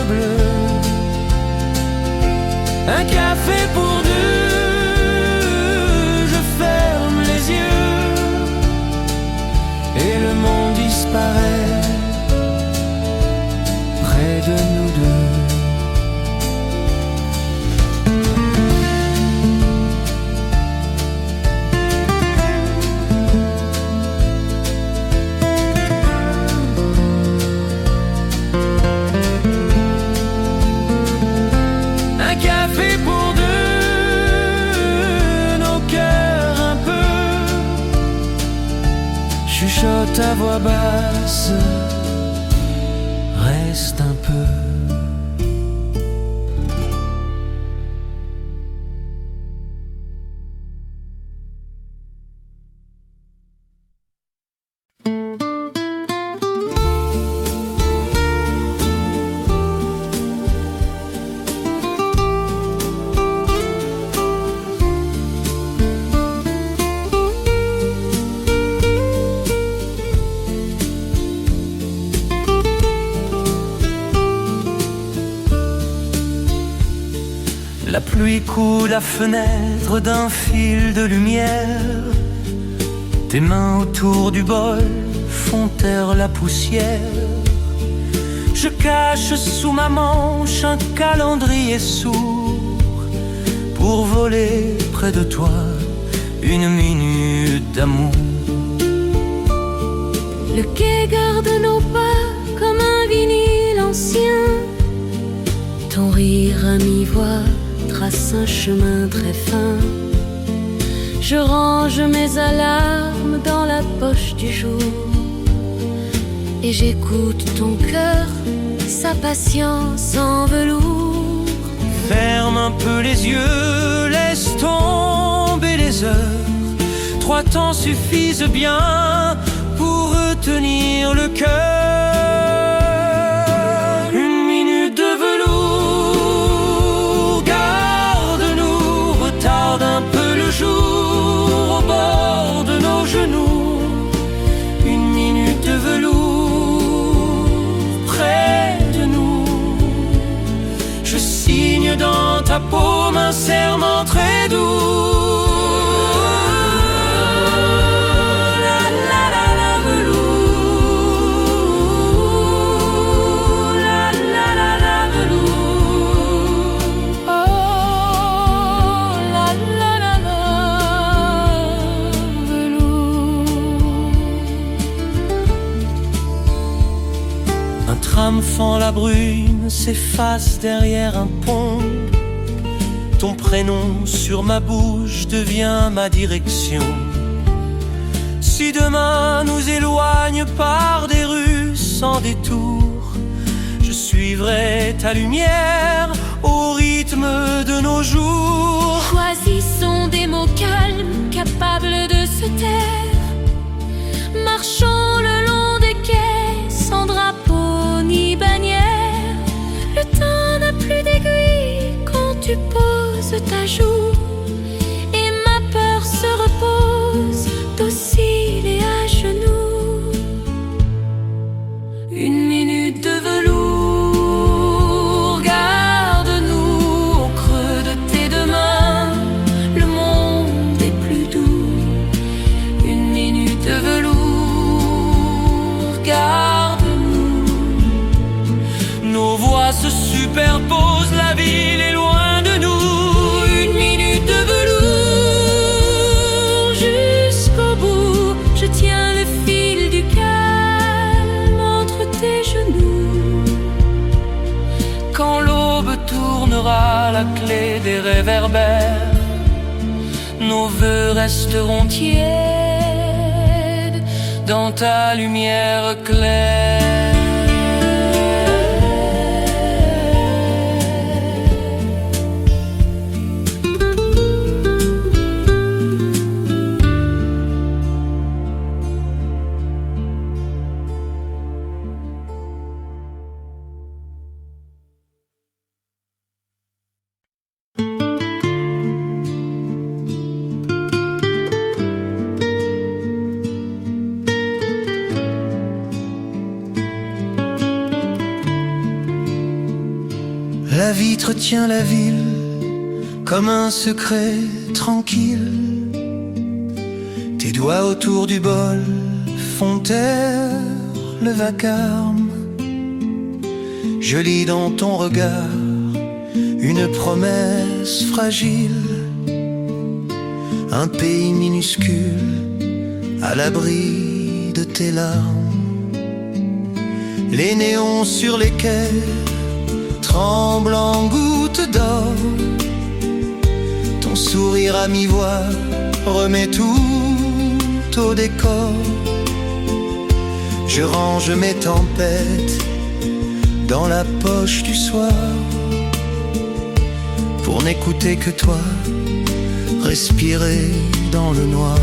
ta voix basse, reste un peu. La pluie coule à fenêtre d'un fil de lumière. Tes mains autour du bol font taire la poussière. Je cache sous ma manche un calendrier sourd pour voler près de toi une minute d'amour. Le quai garde nos pas comme un vinyle ancien. Ton rire à mi-voix trace un chemin très fin. Je range mes alarmes dans la poche du jour et j'écoute ton cœur, sa patience en velours. Ferme un peu les yeux, laisse tomber les heures. 3 temps suffisent bien pour retenir le cœur. Une minute de velours, garde-nous, retarde un peu le jour au bord de nos genoux. Une minute de velours près de nous. Je signe dans ta paume un serment très doux. Un tram fend la brune, s'efface derrière un pont. Ton prénom sur ma bouche devient ma direction. Si demain nous éloigne par des rues sans détour, je suivrai ta lumière au rythme de nos jours. Choisissons des mots calmes, capables de se taire. Marchons le long des quais, sans drapeau ni bannière. Le temps n'a plus d'aiguille quand tu poses ta joue, et ma peur se repose, docile et à genoux. Une minute de velours, garde-nous au creux de tes deux mains. Le monde est plus doux. Une minute de velours, garde-nous. Nos voix se superposent, la ville est loin de nous. Une minute de velours, Jusqu'au bout, je tiens le fil du calme entre tes genoux. quand l'aube tournera la clé des réverbères, nos vœux resteront tièdes dans ta lumière claire. La vitre tient la ville comme un secret tranquille. Tes doigts autour du bol font taire le vacarme. Je lis dans ton regard une promesse fragile, un pays minuscule à l'abri de tes larmes. Les néons sur les quais tremble en gouttes d'or. Ton sourire à mi-voix remet tout au décor. Je range mes tempêtes dans la poche du soir, pour n'écouter que toi, respirer dans le noir.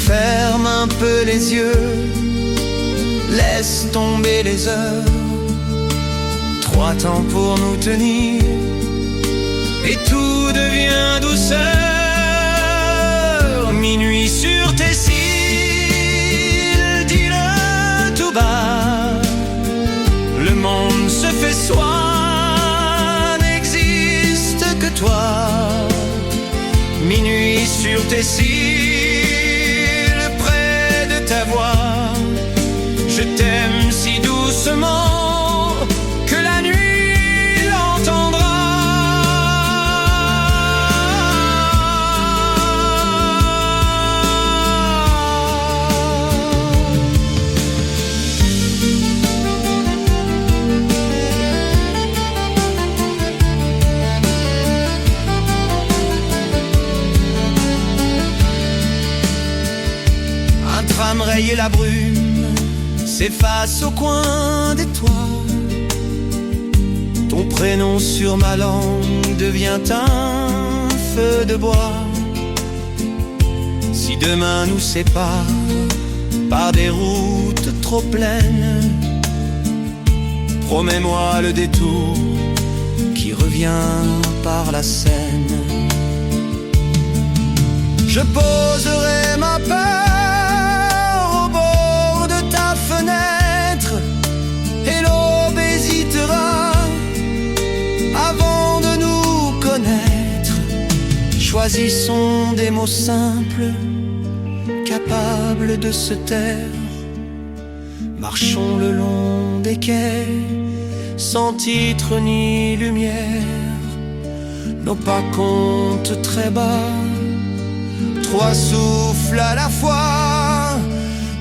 Ferme un peu les yeux, laisse tomber les heures. 3 temps pour nous tenir, et tout devient douceur. Minuit sur tes cils, dis-le tout bas. Le monde se fait soi, n'existe que toi. Minuit sur tes cils, près de ta voix. Je t'aime si doucement que la nuit l'entendra. Un tram raye la brume s'efface au coin des toits. Ton prénom sur ma langue devient un feu de bois. Si demain nous sépare par des routes trop pleines, promets-moi le détour qui revient par la Seine. Je poserai ma peur au bord de ta fenêtre, et l'aube hésitera avant de nous connaître. Choisissons des mots simples, capables de se taire. Marchons le long des quais, sans titre ni lumière. Nos pas comptent très bas, 3 souffles à la fois,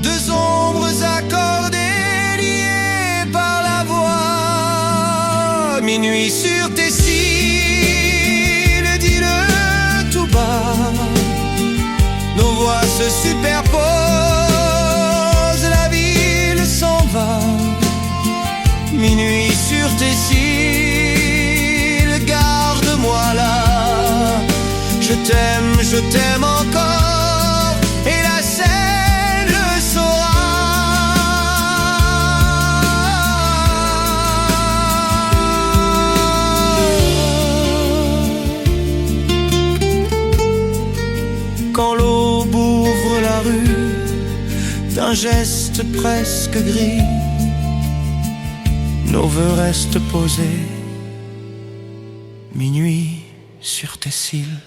2 ombres accordées, liées par la voix. Minuit sur tes cils, dis-le tout bas. Nos voix se superposent, la ville s'en va. Minuit sur tes cils, garde-moi là. Je t'aime encore, et la Seine le saura. Quand l'aube ouvre la rue d'un geste presque gris, nos voeux restent posés. Minuit sur tes cils.